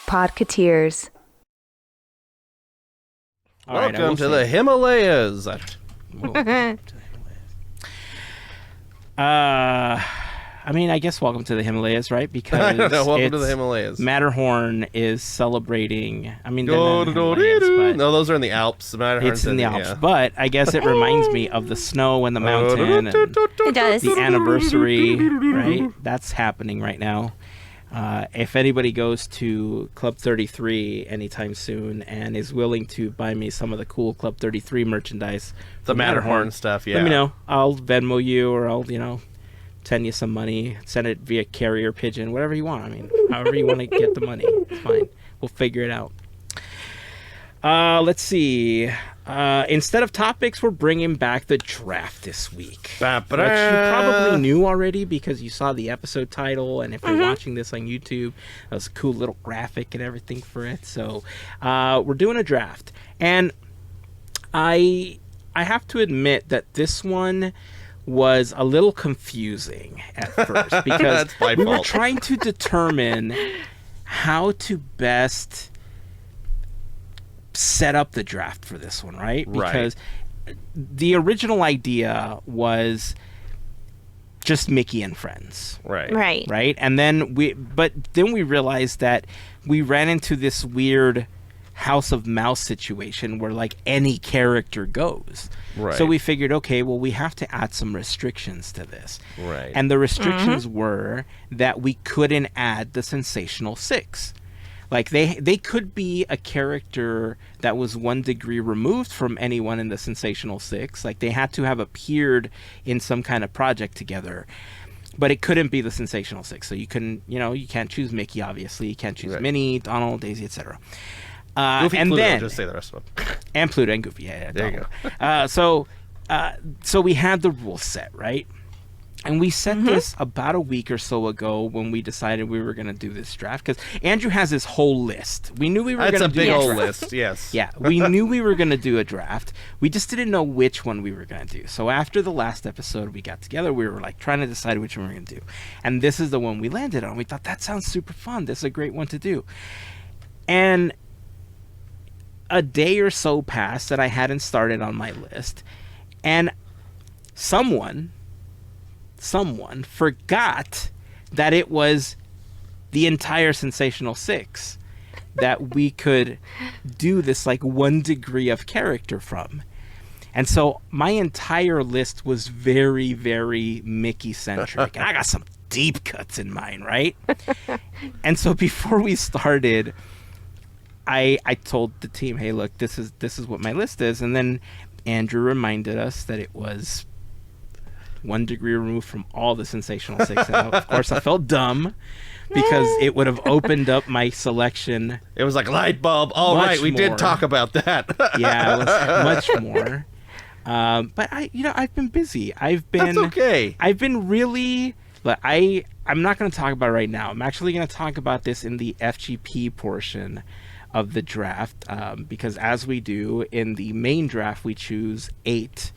Podketeers. Welcome to the Himalayas. I mean, I guess welcome to the Himalayas, right? Because I don't know. Welcome to the Himalayas. Matterhorn is celebrating. I mean, no, those are in the Alps. It's in the Alps, but I guess it reminds me of the snow and the mountain. And it does. The anniversary, right? That's happening right now. If anybody goes to Club 33 anytime soon and is willing to buy me some of the cool Club 33 merchandise, the Matterhorn stuff, yeah. Let me know. I'll Venmo you, or I'll, send you some money. Send it via carrier pigeon, whatever you want. I mean, however you want to get the money, it's fine. We'll figure it out. Let's see. Instead of topics, we're bringing back the draft this week. Which you probably knew already because you saw the episode title, and if you're watching this on YouTube, that was a cool little graphic and everything for it. So we're doing a draft. And I have to admit that this one was a little confusing at first because we were trying to determine how to best set up the draft for this one, right? Because the original idea was just Mickey and friends. Right? And then we realized that we ran into this weird House of Mouse situation where like any character goes. So we figured, okay, well, we have to add some restrictions to this. And the restrictions were that we couldn't add the Sensational Six. Like they could be a character that was 1 degree removed from anyone in the Sensational Six. Like they had to have appeared in some kind of project together. But it couldn't be the Sensational Six. So you couldn't, you can't choose Mickey, obviously. You can't choose Minnie, Donald, Daisy, etc. Goofy, and Pluto, then just say the rest of them. And Pluto and Goofy, yeah. There you go. So we had the rules set, right? And we set this about a week or so ago when we decided we were going to do this draft because Andrew has his whole list. We knew we were going to do a big old draft. list, yes. Yeah, we knew we were going to do a draft. We just didn't know which one we were going to do. So after the last episode we got together, we were like trying to decide which one we were going to do. And this is the one we landed on. We thought that sounds super fun. This is a great one to do. And a day or so passed that I hadn't started on my list, and someone forgot that it was the entire Sensational Six that we could do this like 1 degree of character from. And so my entire list was very, very Mickey-centric. And I got some deep cuts in mine, right? And so before we started, I told the team, hey, look, this is what my list is. And then Andrew reminded us that it was 1 degree removed from all the Sensational Six. And of course, I felt dumb because it would have opened up my selection. It was like light bulb. All right, we did talk about that. Yeah, it was much more. But I've been busy. That's okay. I've been really. I'm not going to talk about it right now. I'm actually going to talk about this in the FGP portion of the draft, because as we do in the main draft, we choose 8,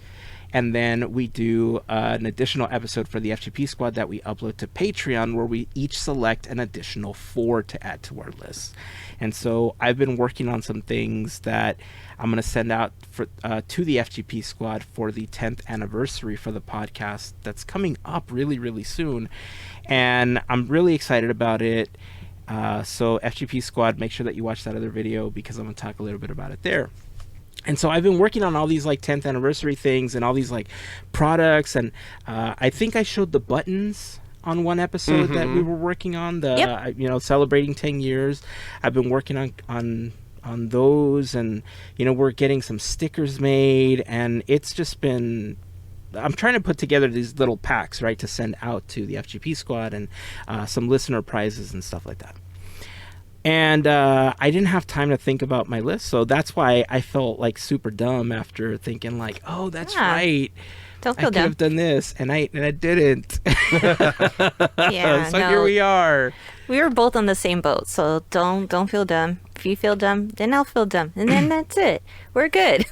and then we do an additional episode for the FGP Squad that we upload to Patreon where we each select an additional 4 to add to our list. And so I've been working on some things that I'm going to send out to the FGP Squad for the 10th anniversary for the podcast that's coming up really, really soon, and I'm really excited about it. So FGP Squad, make sure that you watch that other video because I'm going to talk a little bit about it there. And so I've been working on all these like 10th anniversary things and all these like products. And I think I showed the buttons on one episode that we were working on, celebrating 10 years. I've been working on those, and, we're getting some stickers made, and it's just been... I'm trying to put together these little packs, right, to send out to the FGP Squad and some listener prizes and stuff like that. And I didn't have time to think about my list, so that's why I felt like super dumb after thinking like, oh, that's right. Don't feel I could have done this, and I didn't. Yeah, so here we are. We were both on the same boat, so don't feel dumb. If you feel dumb, then I'll feel dumb, and then that's it. We're good.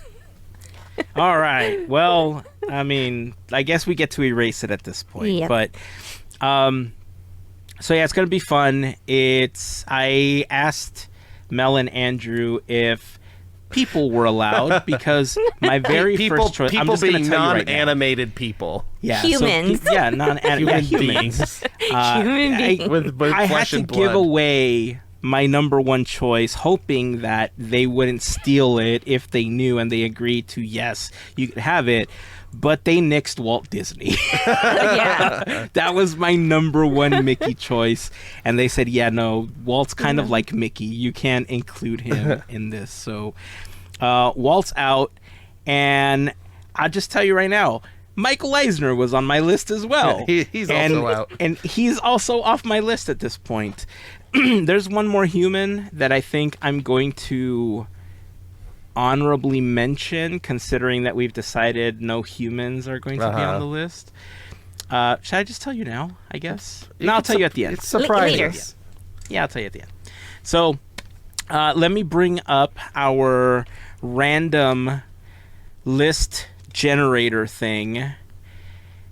All right. Well, I mean, I guess we get to erase it at this point. Yep. But, so yeah, it's going to be fun. I asked Mel and Andrew if people were allowed, because my very first choice. I'm People just going to being tell you right now. non-animated people. Yeah, Humans. non-animated Human humans. Human beings. With I had flesh to and give blood. away my number one choice, hoping that they wouldn't steal it if they knew and they agreed to, yes, you could have it. But they nixed Walt Disney. Yeah. That was my number one Mickey choice. And they said, yeah, no, Walt's kind of like Mickey. You can't include him in this. So Walt's out. And I'll just tell you right now, Michael Eisner was on my list as well. He's also out. And he's also off my list at this point. There's one more human that I think I'm going to honorably mention, considering that we've decided no humans are going to be on the list. Should I just tell you now, I guess? No, I'll tell you at the end. It's surprising. Later. Yeah, I'll tell you at the end. So let me bring up our random list generator thing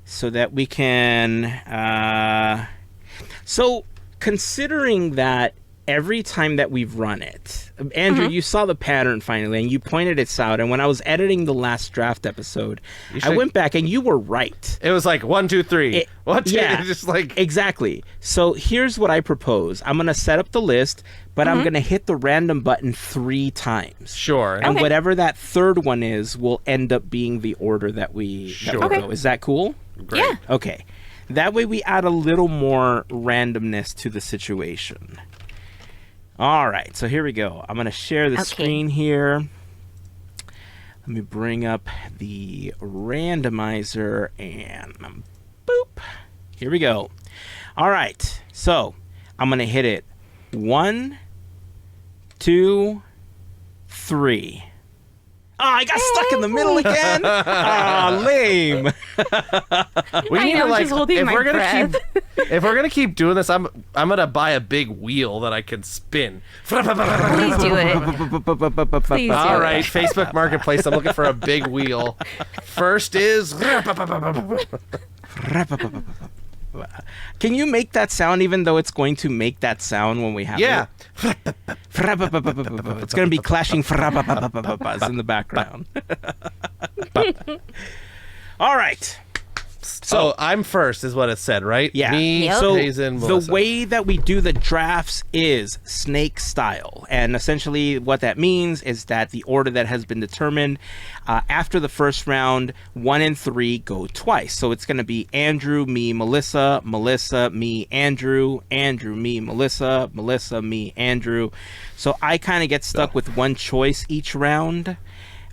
so that we can... So considering that every time that we've run it, Andrew, you saw the pattern finally, and you pointed it out. And when I was editing the last draft episode, I went back, and you were right. It was like 1, 2, 3. 1, 2. Yeah, Just like exactly. So here's what I propose. I'm gonna set up the list, but I'm gonna hit the random button 3 times. sure. And whatever that third one is will end up being the order that we go. Is that cool? Great. Yeah. Okay. That way we add a little more randomness to the situation. All right, so here we go. I'm going to share the screen here. Let me bring up the randomizer and boop. Here we go. All right, so I'm going to hit it 1, 2, 3. Oh, I got stuck in the middle again. Oh, lame. We need to, like, just holding my breath. if we're gonna keep doing this, I'm gonna buy a big wheel that I can spin. Please do it. Please do All right, it. Facebook Marketplace. I'm looking for a big wheel. First is Can you make that sound even though it's going to make that sound when we have yeah. it? It's going to be clashing in the background. All right. So I'm first, is what it said, right? Yeah. Me, Yep. So Heyzen, the Melissa. way that we do the drafts is snake style. And essentially what that means is that the order that has been determined after the first round, 1 and 3 go twice. So it's going to be Andrew, me, Melissa, Melissa, me, Andrew, Andrew, me, Melissa, Melissa, me, Andrew. So I kind of get stuck with one choice each round.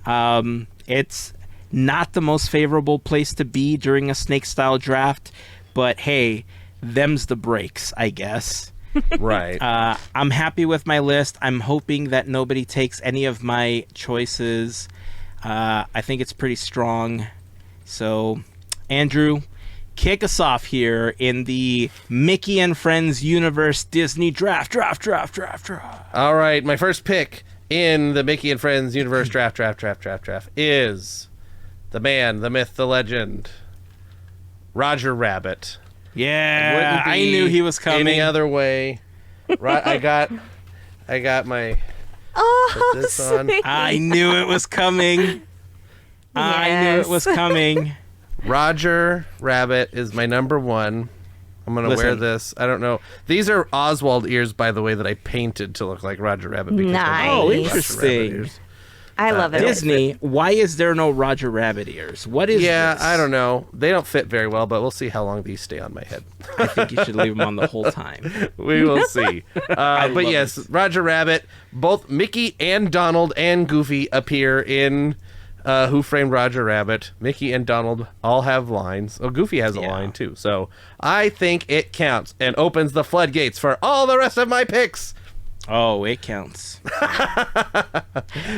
It's not the most favorable place to be during a snake style draft, but hey, them's the breaks, I guess. Right. I'm happy with my list. I'm hoping that nobody takes any of my choices. I think it's pretty strong. So, Andrew, kick us off here in the Mickey and Friends Universe Disney draft. All right, my first pick in the Mickey and Friends Universe draft is the man, the myth, the legend, Roger Rabbit. Yeah, Wouldn't I be knew he was coming. Any other way? I got my Oh, put this on. sweet. I knew it was coming. I knew it Yes. was coming. Roger Rabbit is my number one. I'm gonna wear Listen. this. I don't know. These are Oswald ears, by the way, that I painted to look like Roger Rabbit. Because Nice. Oh, Roger Rabbit interesting. ears. I love it. Disney, why is there no Roger Rabbit ears? What is Yeah, this? I don't know. They don't fit very well, but we'll see how long these stay on my head. I think you should leave them on the whole time. We will see. But love yes, this. Roger Rabbit. Both Mickey and Donald and Goofy appear in Who Framed Roger Rabbit. Mickey and Donald all have lines. Oh, Goofy has a Yeah. line too. So I think it counts and opens the floodgates for all the rest of my picks. Oh, it counts.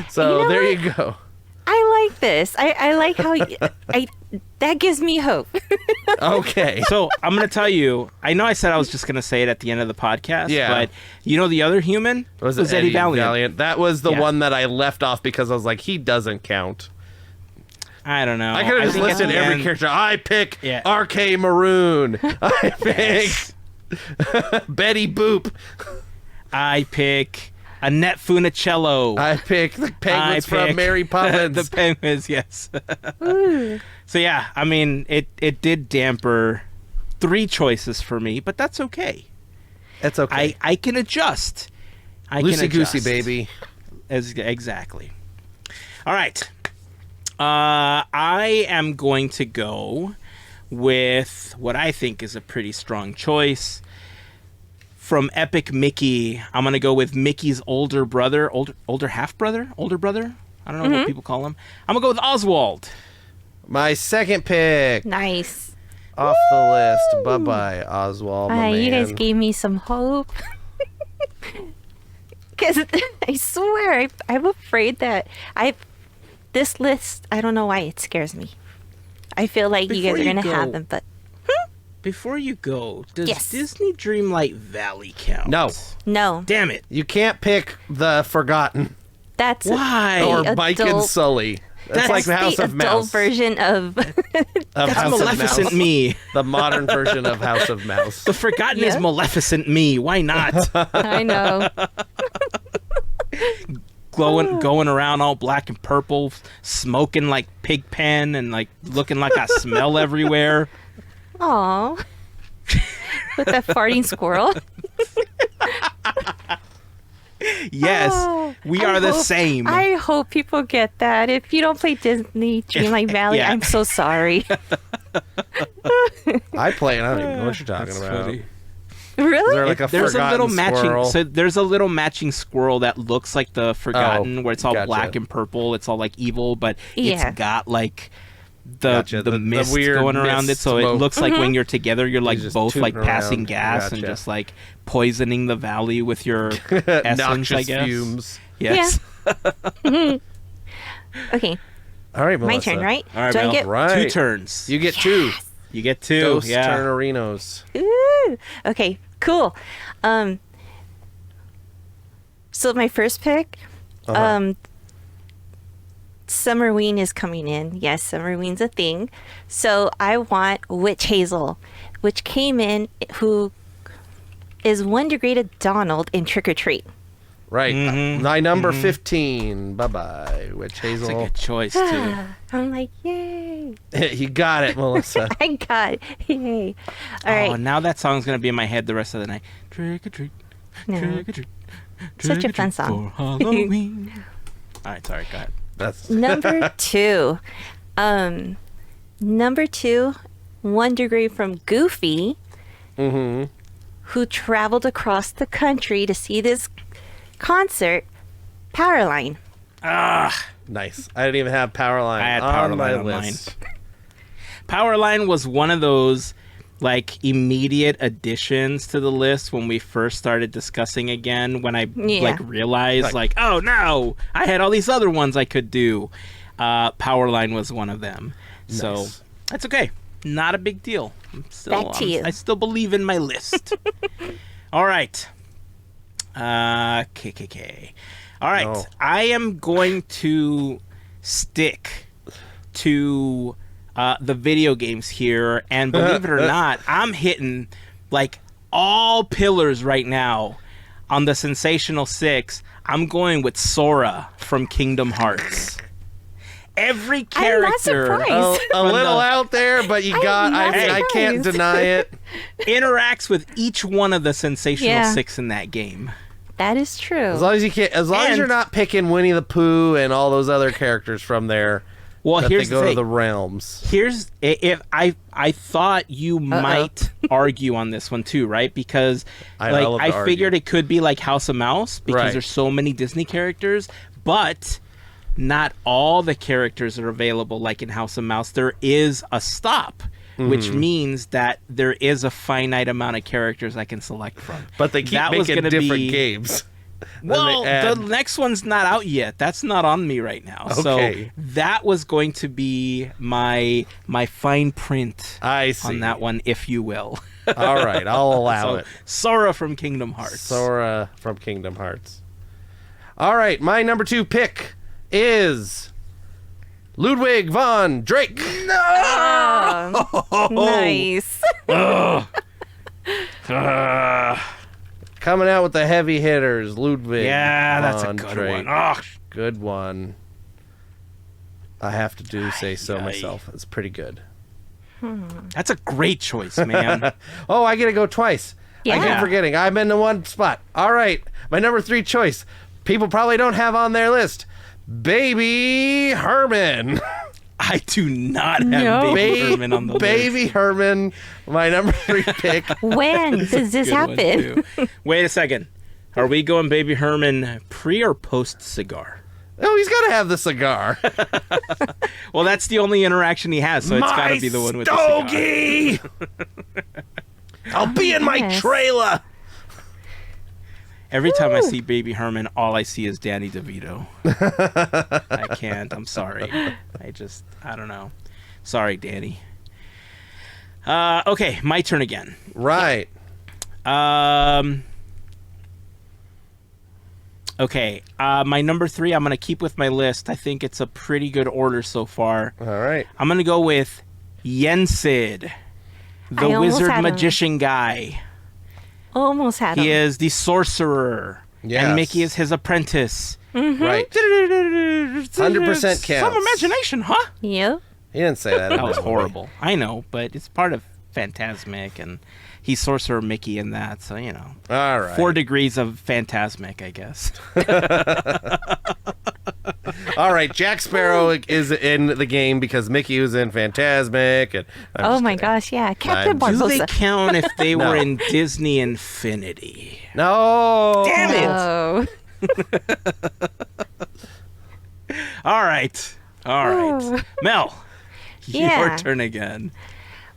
So You know there what? you go. I like this. I like how that gives me hope. Okay. So I'm going to tell you, I know I said I was just going to say it at the end of the podcast, Yeah. but you know the other human? Was it Eddie Valiant. That was the Yeah. one that I left off because I was like, he doesn't count. I don't know. I could have just think at listed the every end- character. I pick Yeah. RK Maroon. I pick Yes. Betty Boop. I pick Annette Funicello. I pick the penguins from Mary Poppins. The penguins, yes. Ooh. So yeah, I mean, it did damper 3 choices for me, but that's okay. That's okay. I can adjust. Loosey goosey, baby. Exactly. All right. I am going to go with what I think is a pretty strong choice. From Epic Mickey, I'm going to go with Mickey's older brother, older half-brother? Older brother? I don't know what people call him. I'm going to go with Oswald. My second pick. Nice. Off the list. Bye-bye, Oswald, my man. You guys gave me some hope. Because I swear, I'm afraid that this list, I don't know why it scares me. I feel like you guys are going to have them, but... Before you go, does Yes. Disney Dreamlight Valley count? No. No. Damn it. You can't pick the Forgotten That's Why? or the Mike and adult- Sully. That's like the House the of adult Mouse. version of... Of That's House of Maleficent Mouse. Me. The modern version of House of Mouse. The Forgotten is Yeah. Maleficent Me. Why not? I know. Going around all black and purple, smoking like Pigpen and like looking like I smell everywhere. Aw. With that farting squirrel. Yes, Oh, we I are the hope- same. I hope people get that. If you don't play Disney Dreamlight Valley, Yeah. I'm so sorry. I play it. I don't even know what you're talking That's about. funny. Really? Is there like a There's a little Forgotten matching. squirrel? So there's a little matching squirrel that looks like the Forgotten, where it's all gotcha. black and purple. It's all like evil, but Yeah. it's got like the Gotcha. The mist weird going around it. mist So smoke. it looks like when you're together, you're like He's just both like tooting passing around. gas and Gotcha. just like poisoning the valley with your essence. Noxious I guess. fumes. Yes. Okay, All right, my Melissa. turn, right? All right, Do I Mel. get... Right. 2 turns. You get 2. You get 2. Ghost Yeah. Turnerinos. Ooh. Okay, cool. So my first pick, Summerween is coming in. Yes, Summerween's a thing. So I want Witch Hazel, which came in, who is 1 degree to Donald in Trick or Treat. Right. Mhm. My number 15. Bye-bye, Witch That's a Hazel. good choice too. I'm like, yay. You got it, Melissa. I got it. Yay. All Oh, right. now that song's gonna be in my head the rest of the night. Trick or treat, No. trick or treat. Such a trick or fun treat song. For Halloween. All right, sorry, go ahead. That's Number 2. Number 2, 1 degree from Goofy, Mm-hmm. who traveled across the country to see this concert, Powerline. Ah, Nice. I didn't even have Powerline I had on my Powerline on list. Powerline was one of those like immediate additions to the list when we first started discussing again. When I like realized like, oh no, I had all these other ones I could do. Powerline was one of them. So Nice. that's okay. Not a big deal. Back to you. I still believe in my list. All right. KKK. All right. No. I am going to stick to the video games here, and believe it or not, I'm hitting like all pillars right now on the Sensational Six. I'm going with Sora from Kingdom Hearts. Every character. I'm not surprised. A little out there, but you got. not I can't surprised. deny it. interacts with each one of the Sensational Yeah. Six in that game. That is true. As long as you can't. As long as And- you're not picking Winnie the Pooh and all those other characters from there. Well, that here's they go the to thing. the realms. Here's if I thought you might argue on this one too, right? Because I love to I figured argue. it could be like House of Mouse because Right. there's so many Disney characters, but not all the characters are available like in House of Mouse. There is a stop, which Mm-hmm. means that there is a finite amount of characters I can select from. But they keep That was making gonna different be- games. Then Well, they add- the next one's not out yet. That's not on me right now. Okay. So that was going to be my fine print I see. on that one, if you will. All right, I'll allow So, it. Sora from Kingdom Hearts. Sora from Kingdom Hearts. All right, my number 2 pick is Ludwig von Drake. Oh, nice. Coming out with the heavy hitters, Ludwig. Yeah, that's a von good Drake. one. Oh, Good one. I have to say so Aye. myself. It's pretty good. that's a great choice, man. Oh, I get to go twice. I Yeah. keep forgetting. I'm in the one spot. All right. My number 3 choice. People probably don't have on their list. Baby Herman. I do not have No. Baby Herman on the list. Baby Herman. My number 3 pick. When does this Good one, happen? too. Wait a second. Are we going Baby Herman pre or post cigar? Oh, he's got to have the cigar. Well, that's the only interaction he has, so it's got to be the one with the cigar. stogie! I'll be in my Yes. trailer. Every time I see Baby Herman, all I see is Danny DeVito. I can't. I'm sorry. I don't know. Sorry, Danny. Okay, my turn again. Right. Okay, my number 3, I'm going to keep with my list. I think it's a pretty good order so far. All right. I'm going to go with Yensid, the I almost wizard had him. magician guy. Almost had He him. is the sorcerer, Yes. and Mickey is his apprentice. Right. 100% Some counts. imagination, huh? Yep. He didn't say that. That was horrible. I know, but it's part of Phantasmic, and he's Sorcerer Mickey in that, so, you know. All right. 4 degrees of Phantasmic, I guess. All right. Jack Sparrow is in the game because Mickey was in Phantasmic. And I'm Oh just my kidding. gosh, yeah. Captain I'm- Do they Barbosa. count if they No. were in Disney Infinity? No. Damn it. Oh. All right. Oh. Mel, Yeah. your turn again.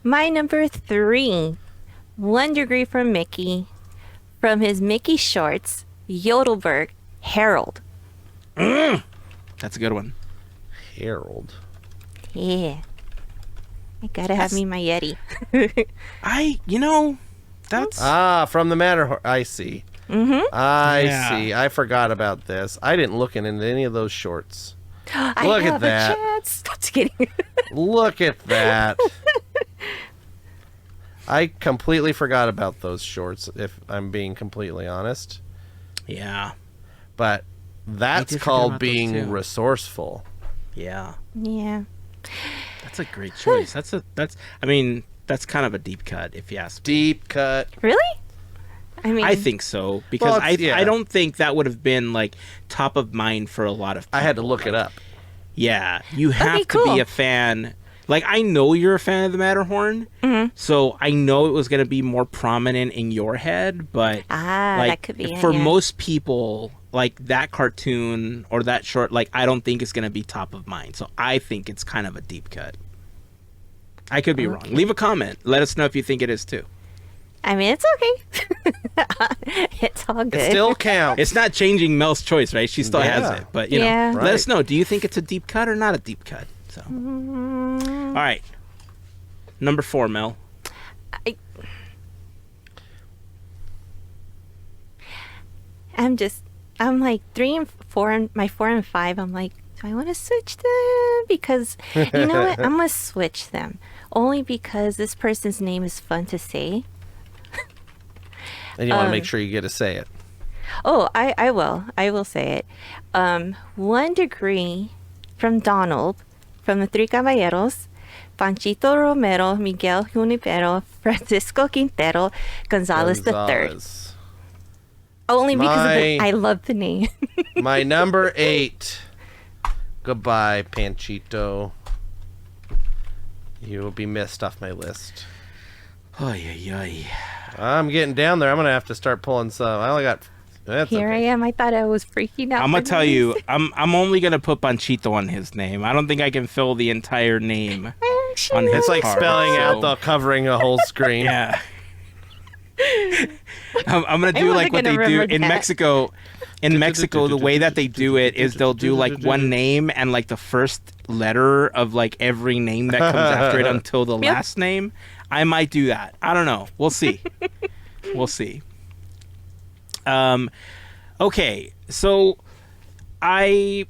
My number 3, 1 degree from Mickey, from his Mickey shorts, Yodelberg, Harold. That's a good one. Harold. Yeah. I gotta have me my Yeti. That's... From the Matterhorn. I see. I Yeah. see. I forgot about this. I didn't look into any of those shorts. I Look at have that. a chance. Just kidding. Look at that. I completely forgot about those shorts, if I'm being completely honest. Yeah. But that's did forget called about those being too. resourceful. Yeah. Yeah. That's a great choice. That's kind of a deep cut, if you ask me. Deep cut. Really? I mean, I think so, because Well, it's- yeah. I don't think that would have been like top of mind for a lot of people. I had to look it up. Yeah, you have Okay, to be cool. a fan. Like, I know you're a fan of the Matterhorn, so I know it was going to be more prominent in your head, but like, that could be it, for yeah. most people, like, that cartoon or that short, like, I don't think it's going to be top of mind. So I think it's kind of a deep cut. I could be wrong. Leave a comment. Let us know if you think it is too. I mean, it's okay. It's all good. It still counts. It's not changing Mel's choice, right? She still has Yeah. it. But, you Yeah. know, Right. let us know. Do you think it's a deep cut or not a deep cut? So, all right. Number 4, Mel. I'm like 3 and 4, and my 4 and 5. I'm like, do I want to switch them? Because you know what? I'm gonna switch them only because this person's name is fun to say. And you want to make sure you get to say it. Oh, I will say it. 1 degree from Donald, from the Three Caballeros, Panchito Romero, Miguel Junipero, Francisco Quintero, Gonzalez III. Gonzalez. Only because of My- I love the name. My number 8. Goodbye, Panchito. You will be missed off my list. Oy, oy, oy. I'm getting down there. I'm gonna have to start pulling some. I only got. That's Here okay. I am. I thought I was freaking out. I'm gonna for tell no you, reason. I'm only gonna put Panchito on his name. I don't think I can fill the entire name I actually on his It's like card, spelling so- out the covering a whole screen. Yeah. I'm gonna I do like wasn't what they gonna do remember in that. Mexico. In Mexico, the way that they do it is they'll do like one name and like the first letter of like every name that comes after it until the Yep. last name. I might do that. I don't know. We'll see. We'll see. Okay, so I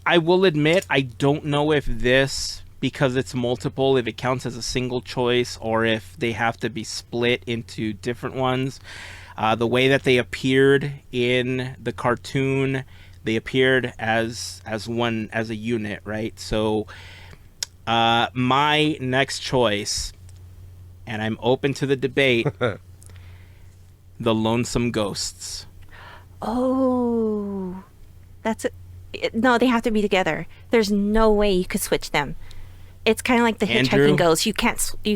will admit I don't know if this, because it's multiple, if it counts as a single choice or if they have to be split into different ones. The way that they appeared in the cartoon, they appeared as a unit, right? So my next choice, and I'm open to the debate, the Lonesome Ghosts. Oh, no, they have to be together. There's no way you could switch them. It's kind of like the Andrew? hitchhiking ghosts. You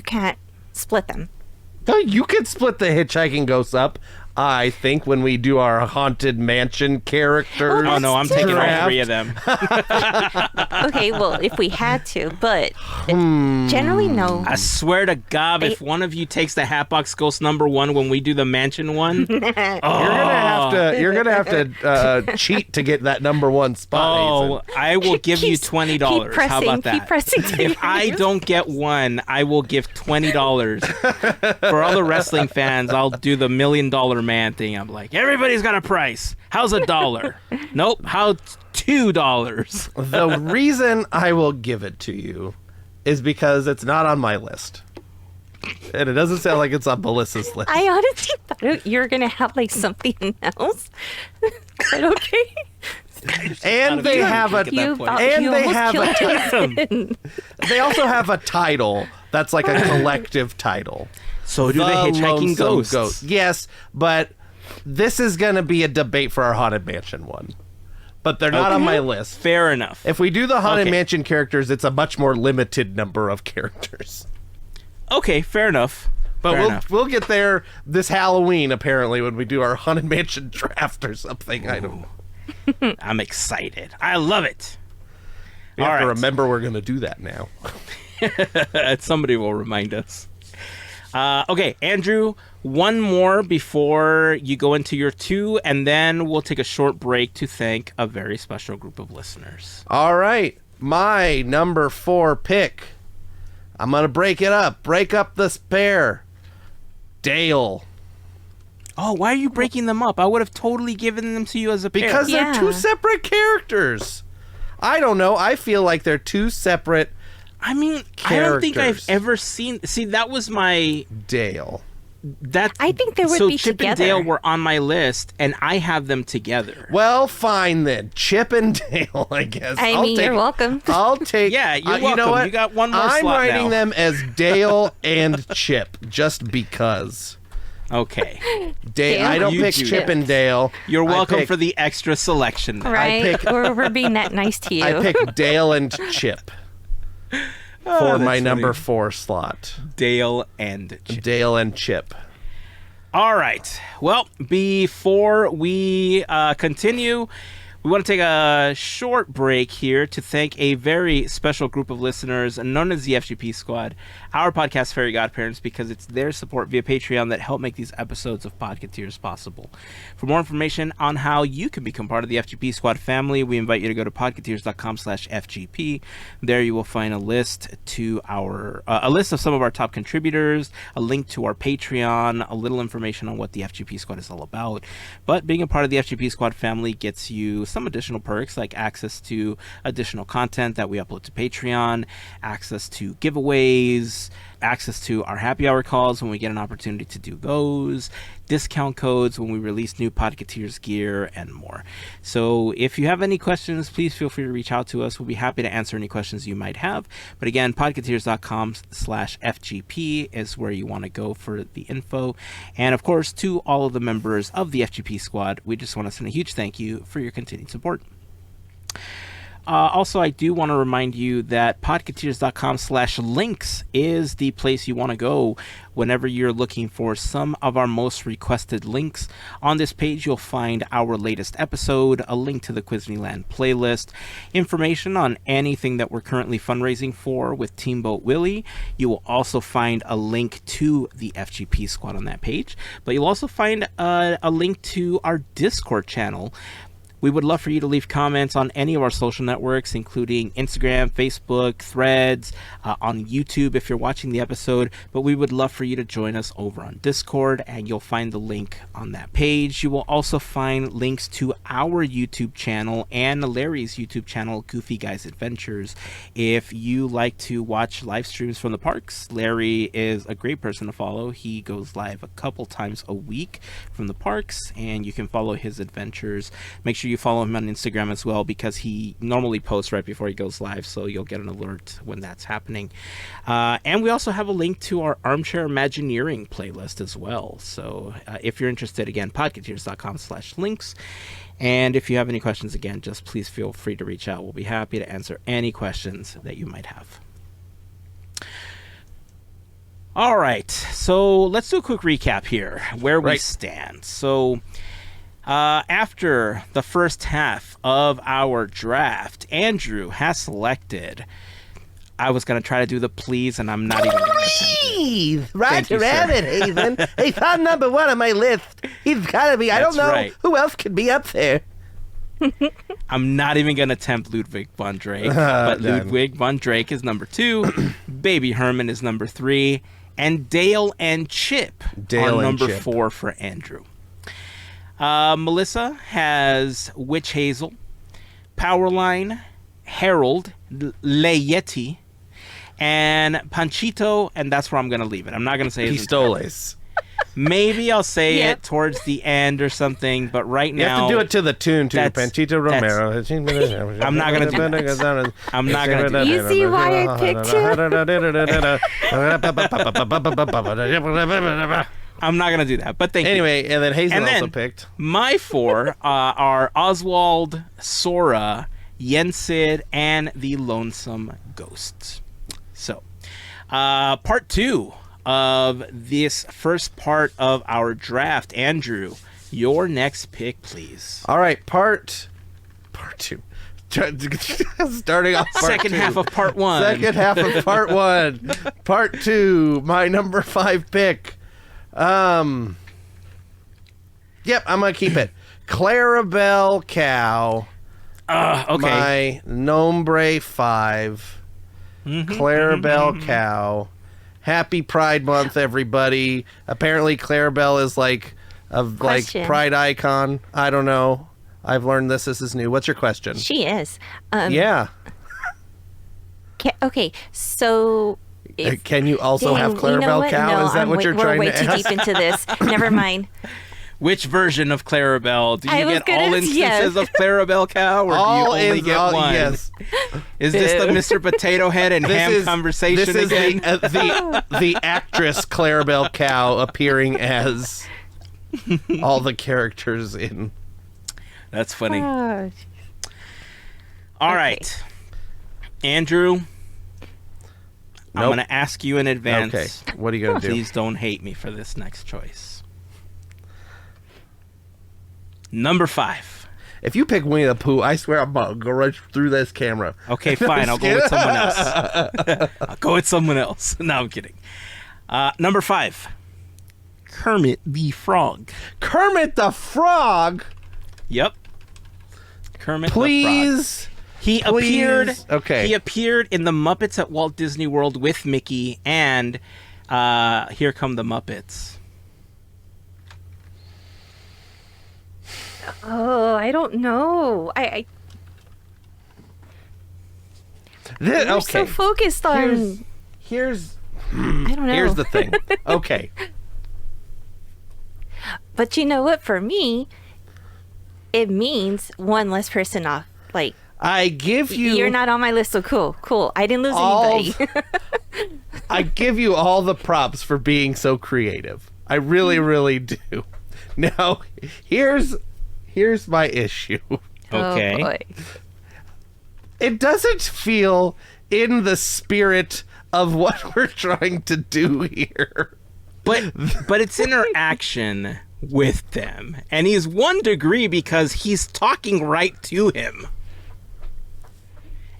can't split them. No, you can split the hitchhiking ghosts up. I think when we do our haunted mansion characters. Oh no, I'm taking all draft. 3 of them. Okay, well, if we had to, but generally no. I swear to God, if one of you takes the Hatbox Ghost #1 when we do the mansion one, You're gonna have to cheat to get that #1 spot. Heyzen. I will give you Keep $20. pressing, How about that? Keep pressing. If I don't get one, I will give $20. For all the wrestling fans, I'll do the $1 million man thing. I'm like, everybody's got a price. How's $1? Nope. How $2? The reason I will give it to you is because it's not on my list. And it doesn't sound like it's on Melissa's list. I honestly thought you were gonna have like something else. But okay. And they have a they also have a title that's like a collective title. So do the Hitchhiking Lonesome Ghosts. Yes, but this is going to be a debate for our Haunted Mansion one. But they're not on my list. Fair enough. If we do the Haunted Okay. Mansion characters, it's a much more limited number of characters. Okay, fair enough. But Fair enough. we'll get there this Halloween, apparently, when we do our Haunted Mansion draft or something. I don't know. I'm excited. I love it. We have All to right. remember we're going to do that now. Somebody will remind us. Okay, Andrew, one more before you go into your 2, and then we'll take a short break to thank a very special group of listeners. All right. My #4 pick. I'm going to break it up. Break up this pair. Dale. Oh, why are you breaking them up? I would have totally given them to you as a pair. Because they're Yeah. 2 separate characters. I don't know. I feel like they're 2 separate I mean, I don't think I've characters. ever seen... See, that was my... Dale. That I think they would so be Chip together. and Dale were on my list, and I have them together. Well, fine then. Chip and Dale, I guess. I mean, you're welcome. I'll take. Yeah, you're You know welcome. what? You got one more I'm slot writing now. them as Dale and Chip, just because. Okay. Dale? I don't You pick do Chip that. and Dale. You're I welcome pick- for the extra selection. Then. Right? pick- we're being that nice to you. I pick Dale and Chip for my that's number funny. 4 slot. Dale and Chip. Dale and Chip. All right. Well, before we continue, we want to take a short break here to thank a very special group of listeners known as the FGP Squad, our podcast Fairy Godparents, because it's their support via Patreon that help make these episodes of Podketeers possible. For more information on how you can become part of the FGP Squad family, we invite you to go to podketeers.com/FGP. There you will find a list to a list of some of our top contributors, a link to our Patreon, a little information on what the FGP Squad is all about. But being a part of the FGP Squad family gets you some additional perks like access to additional content that we upload to Patreon, access to giveaways, access to our happy hour calls when we get an opportunity to do those, discount codes when we release new Podketeers gear, and more. So if you have any questions, please feel free to reach out to us. We'll be happy to answer any questions you might have. But again, podketeers.com/FGP is where you want to go for the info. And of course, to all of the members of the FGP Squad, we just want to send a huge thank you for your continued support. Also, I do want to remind you that podketeers.com/links is the place you want to go whenever you're looking for some of our most requested links. On this page, you'll find our latest episode, a link to the Quizneyland playlist, information on anything that we're currently fundraising for with Teamboat Willie. You will also find a link to the FGP Squad on that page, but you'll also find a link to our Discord channel, We would love for you to leave comments on any of our social networks, including Instagram, Facebook, Threads, on YouTube if you're watching the episode. But we would love for you to join us over on Discord, and you'll find the link on that page. You will also find links to our YouTube channel and Larry's YouTube channel, Goofy Guys Adventures. If you like to watch live streams from the parks, Larry is a great person to follow. He goes live a couple times a week from the parks, and you can follow his adventures. Make sure you follow him on Instagram as well, because he normally posts right before he goes live, so you'll get an alert when that's happening. And we also have a link to our Armchair Imagineering playlist as well. So if you're interested, again, podketeers.com/links. And if you have any questions, again, just please feel free to reach out. We'll be happy to answer any questions that you might have. All right, so let's do a quick recap here, where we stand. So after the first half of our draft, Andrew has selected... I was going to try to do the please, and I'm not even going to attempt it. Roger Rabbit, Heyzen. He found number one on my list. He's got to be. I don't know who else could be up there. I'm not even going to attempt Ludwig von Drake, but Ludwig von Drake is number 2, Baby Herman is number 3, and Dale and Chip are number 4 for Andrew. Melissa has Witch Hazel, Powerline, Harold, Le Yeti, and Panchito, and that's where I'm going to leave it. I'm not going to say his Pistoles. Maybe I'll say it towards the end or something, but right now... You have to do it to the tune, too. Panchito Romero. I'm not going to do that. I'm not going to do that. You see why I picked him? I'm not going to do that, but thank you. Anyway, and then Heyzen also picked. My 4 are Oswald, Sora, Yensid, and the Lonesome Ghosts. So, part 2 of this first part of our draft. Andrew, your next pick, please. All right, part 2. Starting off part second 2. half of part 1. Second half of part 1. Part 2, my number 5 pick. Yep, I'm going to keep it. Clarabelle Cow. Okay. My nombre 5. Clarabelle Cow. Happy Pride Month, everybody. Apparently Clarabelle is like a pride icon. I don't know. I've learned this is new. What's your question? She is. Yeah. Okay, so... Can you also have Clarabelle Cow? No, is that what you're trying to ask? We're way too deep into this. Never mind. Which version of Clarabelle? Do you get all instances of Clarabelle Cow, or do you only get one? Yes. Is this the Mr. Potato Head and Ham conversation again? The actress Clarabelle Cow appearing as all the characters in. That's funny. Oh, all right, Andrew. I'm going to ask you in advance. Okay, what are you going to do? Please don't hate me for this next choice. Number 5. If you pick Winnie the Pooh, I swear I'm going to go right through this camera. Okay, fine. I'll go with someone else. I'll go with someone else. No, I'm kidding. Number 5. Kermit the Frog. Kermit the Frog? Yep. Kermit the Frog. Please. He appeared. Okay. He appeared in the Muppets at Walt Disney World with Mickey, and Here Come the Muppets. Oh, I don't know. We're so focused on. Here's. I don't know. Here's the thing. Okay. But you know what? For me, it means one less person off. Like, I give you. You're not on my list, so cool. I didn't lose anybody. I give you all the props for being so creative. I really, really do. Now, here's my issue. Okay. Oh, boy. It doesn't feel in the spirit of what we're trying to do here. But it's interaction with them. And he's 1 degree because he's talking right to him.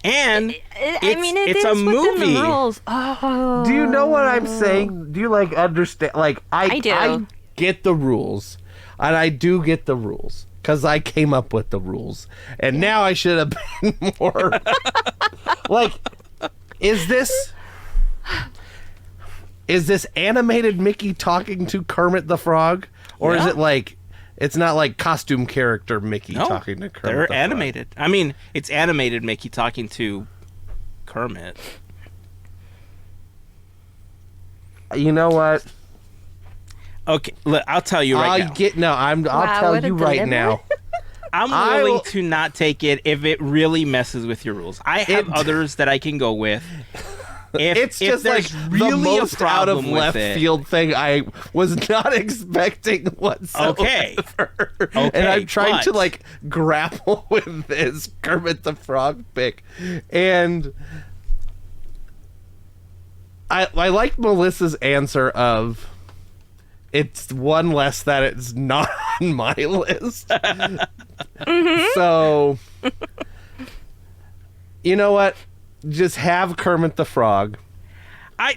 And it's a movie. The rules. Oh. Do you know what I'm saying? Do you understand? I do. I I get the rules. And I do get the rules. because I came up with the rules, and now I should have been more like. Is this animated Mickey talking to Kermit the Frog, or is it like it's not like costume character Mickey talking to Kermit? They're the animated. Frog? I mean, it's animated Mickey talking to Kermit. You know what? Okay, look, I'll tell you right now. I'll tell you right now. I'm willing to not take it if it really messes with your rules. I have others that I can go with. It's just like really the most out of left it, field thing I was not expecting whatsoever. Okay. And I'm trying to like grapple with this Kermit the Frog pick. And I like Melissa's answer of it's one less that it's not on my list. So, you know what? Just have Kermit the Frog. I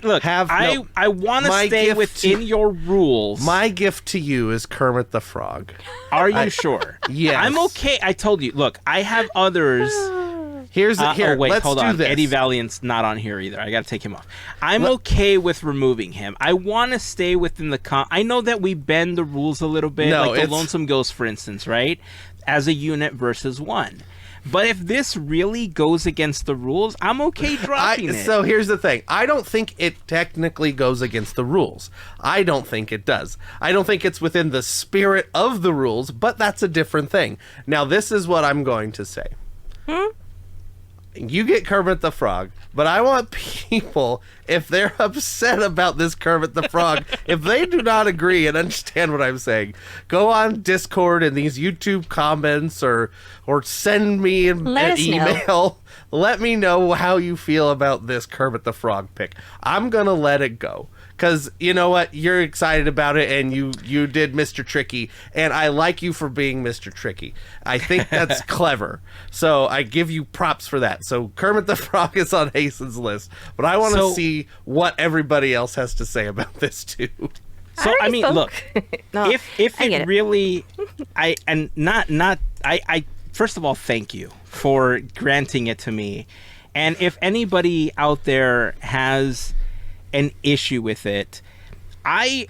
want to stay within your rules. My gift to you is Kermit the Frog. Are you sure? Yes. I'm okay. I told you. Look, I have others. Here, wait, hold on. This. Eddie Valiant's not on here either. I got to take him off. I'm okay with removing him. I want to stay within the I know that we bend the rules a little bit, like the Lonesome Ghost, for instance, right? As a unit versus one. But if this really goes against the rules, I'm okay dropping it. So here's the thing. I don't think it technically goes against the rules. I don't think it does. I don't think it's within the spirit of the rules, but that's a different thing. Now, this is what I'm going to say. You get Kermit the Frog, but I want people, if they're upset about this Kermit the Frog, if they do not agree and understand what I'm saying, go on Discord and these YouTube comments or send me an email. Let me know how you feel about this Kermit the Frog pick. I'm going to let it go. Because you know what? You're excited about it, and you did Mr. Tricky, and I like you for being Mr. Tricky. I think that's clever. So I give you props for that. So Kermit the Frog is on Heyzen's list, but I want to see what everybody else has to say about this too. So I mean, look, if it really, I first of all, thank you for granting it to me, and if anybody out there has an issue with it, I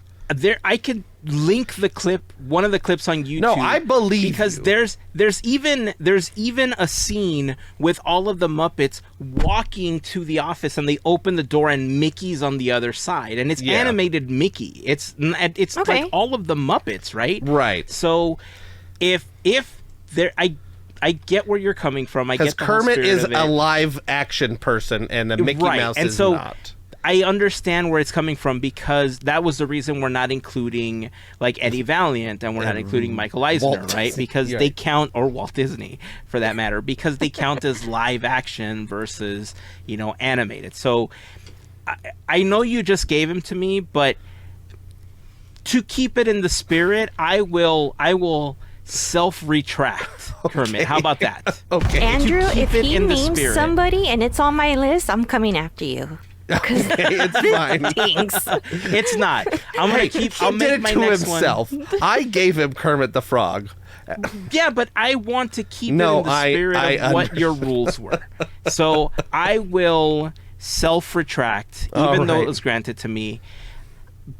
could link the clip, one of the clips on YouTube. No, I believe because you. there's even a scene with all of the Muppets walking to the office, and they open the door and Mickey's on the other side, and it's animated Mickey. It's like all of the Muppets, right? Right. So if there, I get where you're coming from. I get the Kermit whole is spirit of a it. live action person, and the Mickey Mouse and is so, not. I understand where it's coming from, because that was the reason we're not including like Eddie Valiant, and we're not including Michael Eisner, right? Because they count, or Walt Disney for that matter, because they count as live action versus, animated. So I know you just gave him to me, but to keep it in the spirit, I will self-retract Kermit. How about that? Okay. Andrew, if he names somebody and it's on my list, I'm coming after you. Okay, it's fine. It's not. I'm gonna keep. I'll make my next himself. I gave him Kermit the Frog. Yeah, but I want to keep it in the spirit of what your rules were. So I will self-retract, even though it was granted to me.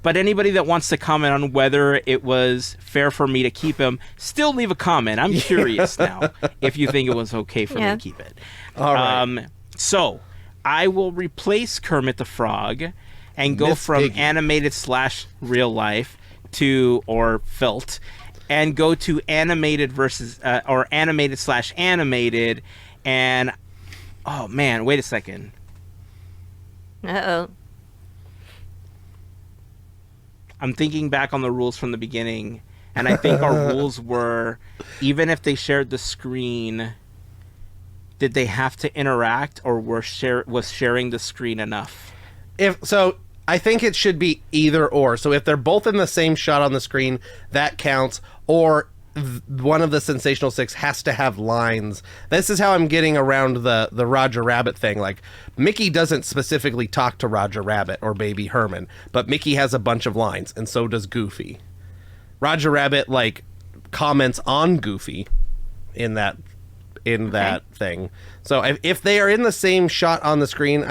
But anybody that wants to comment on whether it was fair for me to keep him, still leave a comment. I'm curious now if you think it was okay for me to keep it. All right. So I will replace Kermit the Frog and go from Piggy. animated / real life to, or felt, and go to animated versus, or animated / animated. And, oh man, wait a second. Uh-oh. I'm thinking back on the rules from the beginning, and I think our rules were, even if they shared the screen, did they have to interact, or was sharing the screen enough? I think it should be either or. So if they're both in the same shot on the screen, that counts. Or one of the Sensational Six has to have lines. This is how I'm getting around the Roger Rabbit thing. Like, Mickey doesn't specifically talk to Roger Rabbit or Baby Herman, but Mickey has a bunch of lines, and so does Goofy. Roger Rabbit, like, comments on Goofy in that thing. So if they are in the same shot on the screen,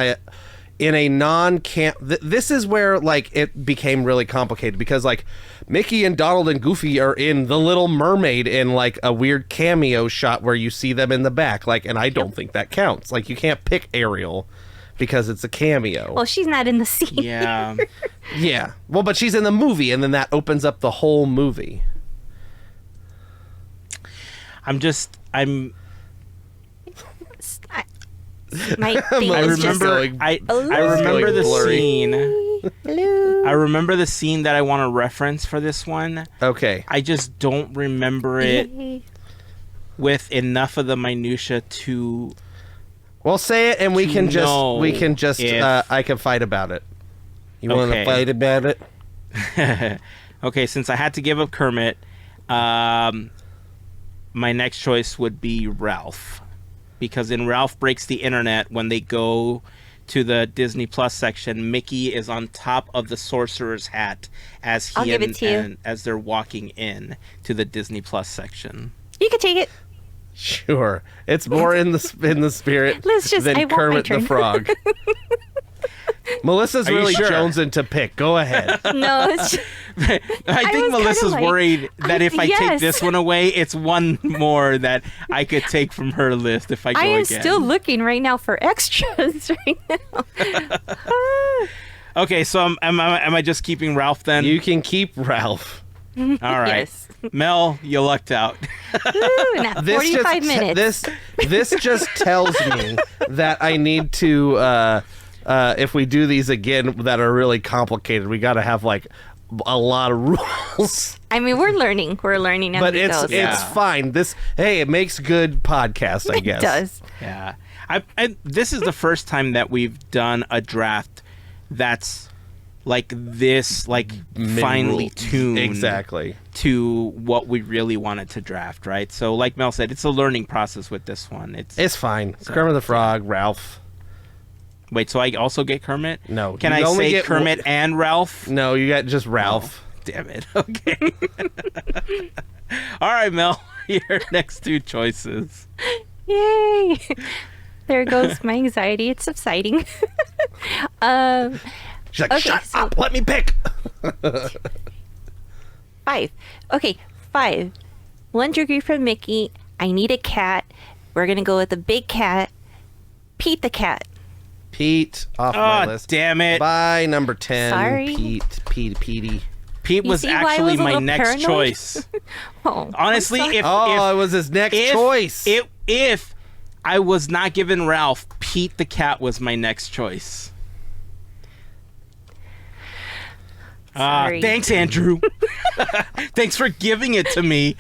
in a non-camp, this is where like it became really complicated, because like Mickey and Donald and Goofy are in The Little Mermaid in like a weird cameo shot where you see them in the back, like, and I don't think that counts. Like, you can't pick Ariel because it's a cameo. Well, she's not in the scene. Yeah. Yeah. Well, but she's in the movie, and then that opens up the whole movie. My thing I is just remember the scene. Hello. I remember the scene that I want to reference for this one. Okay. I just don't remember it with enough of the minutia to. Well, say it, and we can just I can fight about it. You want to fight about it? Okay, since I had to give up Kermit, my next choice would be Ralph. Because in Ralph Breaks the Internet, when they go to the Disney Plus section, Mickey is on top of the sorcerer's hat as as they're walking in to the Disney Plus section. You can take it. Sure, it's more in the spirit than Kermit the Frog. Melissa's really jonesing to pick. Go ahead. No, it's just, I think Melissa's worried that if I take this one away, it's one more that I could take from her list if I go again. I am still looking right now for extras right now. Okay, so am I just keeping Ralph then? You can keep Ralph. All right. Yes. Mel, you lucked out. Ooh, now 45 minutes. This just tells me that I need to... if we do these again that are really complicated, we got to have like a lot of rules. I mean, we're learning as but we go. it's fine. It makes good podcast, I guess. It does. Yeah. This is the first time that we've done a draft that's like this, like finely tuned exactly to what we really wanted to draft, right? So, like Mel said, it's a learning process with this one. It's fine. Kermit the Frog, Ralph. Wait, so I also get Kermit? No. Can I say Kermit and Ralph? No, you got just Ralph. Oh, damn it. Okay. All right, Mel. Your next two choices. Yay! There goes my anxiety. It's subsiding. She's like, shut up. Let me pick. 5. Okay, 5. 1 degree from Mickey. I need a cat. We're going to go with the big cat. Pete the cat. Pete off my list. Damn it. Bye, number 10. Sorry. Petey. Pete was actually my next choice. Honestly, if it was his next choice. If I was not given Ralph, Pete the cat was my next choice. Thanks, Andrew. Thanks for giving it to me.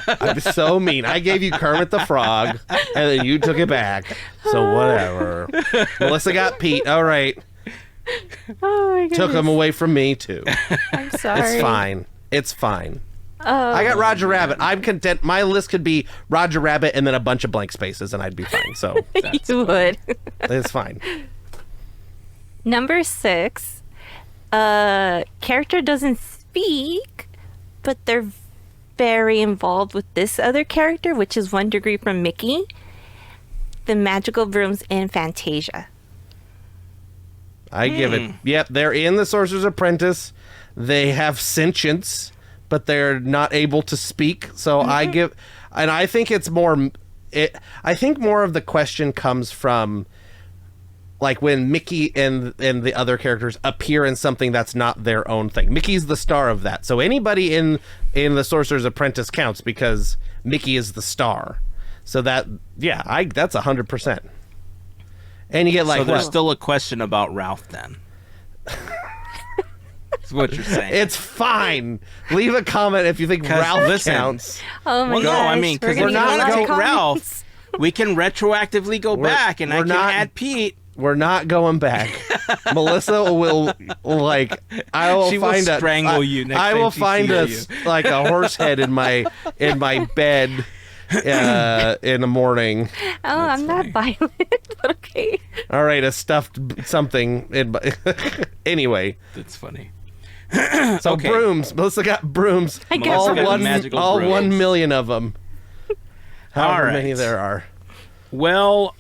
I'm so mean. I gave you Kermit the Frog, and then you took it back. So whatever. Melissa got Pete. All right. Oh my goodness. Took him away from me too. I'm sorry. It's fine. I got Roger Rabbit. I'm content. My list could be Roger Rabbit and then a bunch of blank spaces, and I'd be fine. So you would. It's fine. Number 6. Character doesn't speak, but they're very involved with this other character, which is 1 degree from Mickey. The Magical Brooms in Fantasia. I give it. Yep, they're in The Sorcerer's Apprentice. They have sentience, but they're not able to speak. So I give, and I think it's more. I think more of the question comes from, like, when Mickey and the other characters appear in something that's not their own thing. Mickey's the star of that. So anybody in The Sorcerer's Apprentice counts because Mickey is the star. So that's 100%. And you get like, so there's still a question about Ralph then. That's what you're saying. It's fine. Leave a comment if you think Ralph counts. Oh my gosh. No, I mean, because we're we're not not going go Ralph. We can retroactively go back, and I can add Pete. We're not going back. Melissa will She will strangle you next I time will she find sees a like a horse head in my bed in the morning. Oh, I'm not violent, but okay. All right, a stuffed something. Anyway, That's funny. So Okay. brooms. Melissa got brooms. I guess all so. Got one, magical all brooms. 1 million of them. However All many right. there are. Well,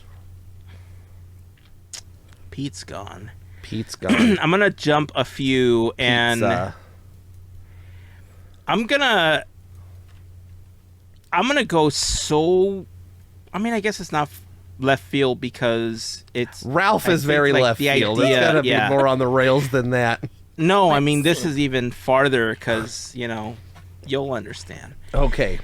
Pete's gone. Pete's gone. I'm gonna jump a few, and Pizza. I'm gonna go so. I mean, I guess it's not left field because it's Ralph I is think, very like, left the field. idea- It's gotta yeah. be more on the rails than that. No, I mean Let's this see. is even farther because you'll understand. Okay.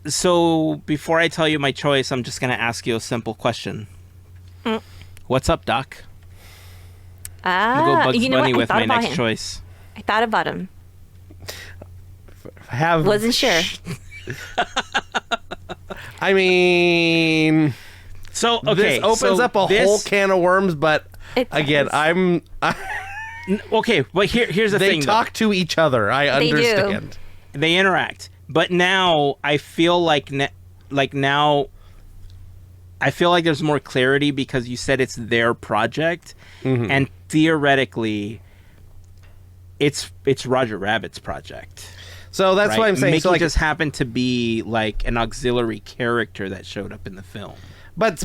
So before I tell you my choice, I'm just gonna ask you a simple question. What's up, Doc? I'm gonna go Bugs you know Bunny what? I with thought my about next him. choice. I thought about him. Have Wasn't sure. I mean, So okay, this opens so up a this- whole can of worms, but It again, does. Okay, but here's the they thing. though. talk to each other. I They do. understand. They interact, but now I feel like now I feel like there's more clarity because you said it's their project, Mm-hmm. and theoretically, it's Roger Rabbit's project. So that's right? what I'm saying. Mickey So like, just happened to be like an auxiliary character that showed up in the film. but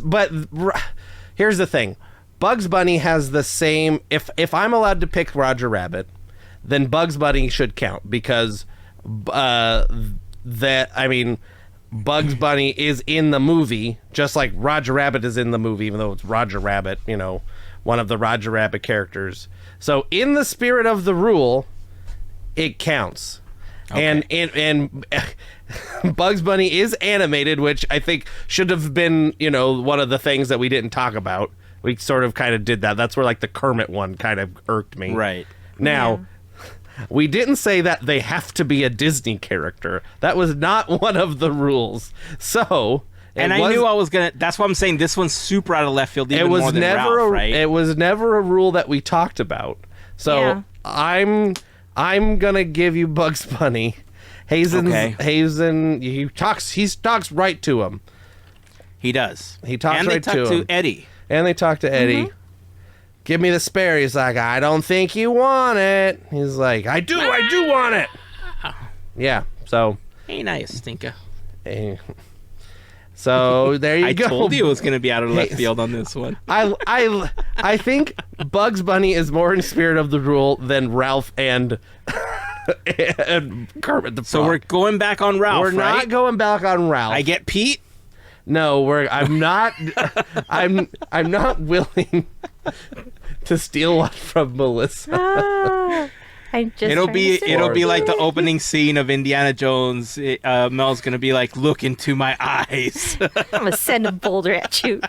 here's the thing. Bugs Bunny has the same. If I'm allowed to pick Roger Rabbit, then Bugs Bunny should count because Bugs Bunny is in the movie just like Roger Rabbit is in the movie, even though it's Roger Rabbit, one of the Roger Rabbit characters. So in the spirit of the rule, it counts. Okay. And Bugs Bunny is animated, which I think should have been, one of the things that we didn't talk about. We sort of kind of did that. That's where like the Kermit one kind of irked me. Right. Now, we didn't say that they have to be a Disney character. That was not one of the rules. So, And I knew I was gonna. That's why I'm saying this one's super out of left field. Even it was more than never Ralph, right? it was never a rule that we talked about. So Yeah. I'm gonna give you Bugs Bunny. Okay. Hazen he talks right to him. He does. He talks and right they talk to to him. Eddie. And they talk to Eddie. Give me the spare. He's like, I don't think you want it. He's like, I do want it. Yeah. So Hey, nice stinker. so there you I go. told you it was gonna be out of left Hey, field on this one. I think Bugs Bunny is more in spirit of the rule than Ralph and Kermit the Frog. So we're going back on Ralph. We're right? not going back on Ralph. I get Pete. No, I'm not. I'm not willing to steal one from Melissa. I'm just It'll trying be to it'll be support like the you. opening scene of Indiana Jones. Mel's gonna be like, "Look into my eyes." I'm gonna send a boulder at you.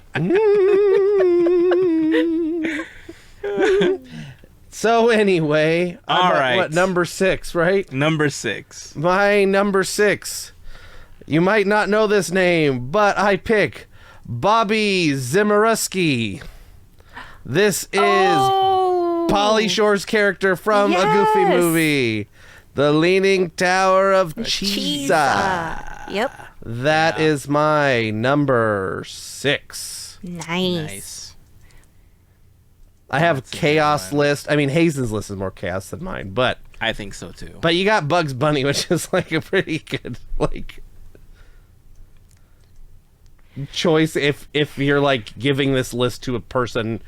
So anyway, I'm All at, right. what, number 6, right? Number 6. My number 6. You might not know this name, but I pick Bobby Zimmerowski. This is Pauly Shore's character from a Goofy Yes. movie, The Leaning Tower of Cheesa. Yep. That is my number 6. Nice. Nice. I have That's a good chaos one. list. I mean, Hazen's list is more chaos than mine, but I think so too. you got Bugs Bunny, which is like a pretty good choice if you're like giving this list to a person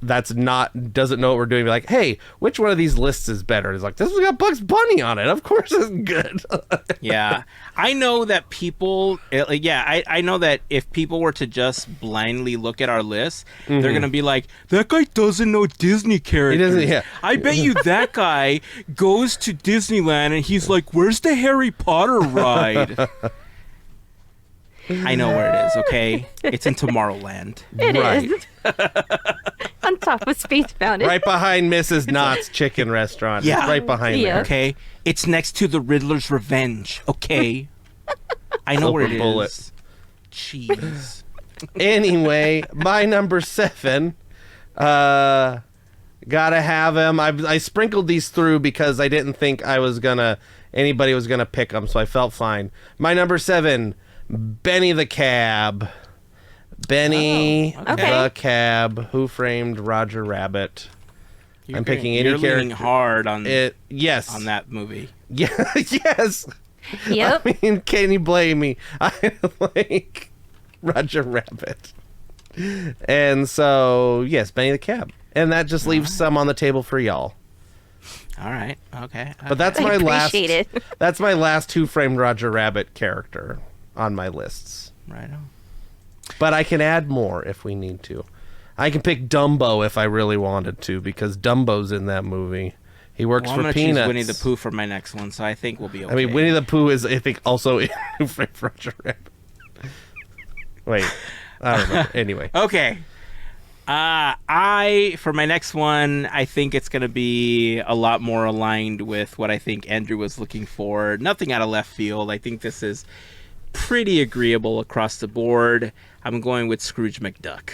doesn't know what we're doing. Be like, hey, which one of these lists is better? It's like, this one's got Bugs Bunny on it. Of course it's good. Yeah, I know that people. I know that if people were to just blindly look at our list, they're gonna be like, "That guy doesn't know Disney characters." doesn't, yeah. I bet you that guy goes to Disneyland and he's like, "Where's the Harry Potter ride?" I know where it is. Okay, it's in Tomorrowland. It Right. is. On top of Space Mountain. Right behind Mrs. Knott's chicken restaurant. Yeah. It's right behind Yeah. there. Okay, it's next to the Riddler's Revenge. Okay, I know where it Silver bullet. is. Cheese. Anyway, my number 7, gotta have him. I sprinkled these through because I didn't think anybody was gonna pick them, so I felt fine. My number 7, Benny the Cab. Benny Oh, okay. the Cab, Who Framed Roger Rabbit. I'm picking any You're leaning character. hard on Yes. on that movie. Yeah, yes. Yep. I mean, can you blame me? I like Roger Rabbit. And so, yes, Benny the Cab. And that just leaves some on the table for y'all. All right. Okay. But that's I my last appreciate it. That's my last Who Framed Roger Rabbit character on my lists. Right on. But I can add more if we need to. I can pick Dumbo if I really wanted to, because Dumbo's in that movie. He works Well, for I'm gonna Peanuts. choose Winnie the Pooh for my next one, so I think we'll be okay. I mean, Winnie the Pooh is, I think, also in Who Framed Roger Rabbit. Wait, I don't know. Anyway. Okay. For my next one, I think it's going to be a lot more aligned with what I think Andrew was looking for. Nothing out of left field. I think this is pretty agreeable across the board. I'm going with Scrooge McDuck.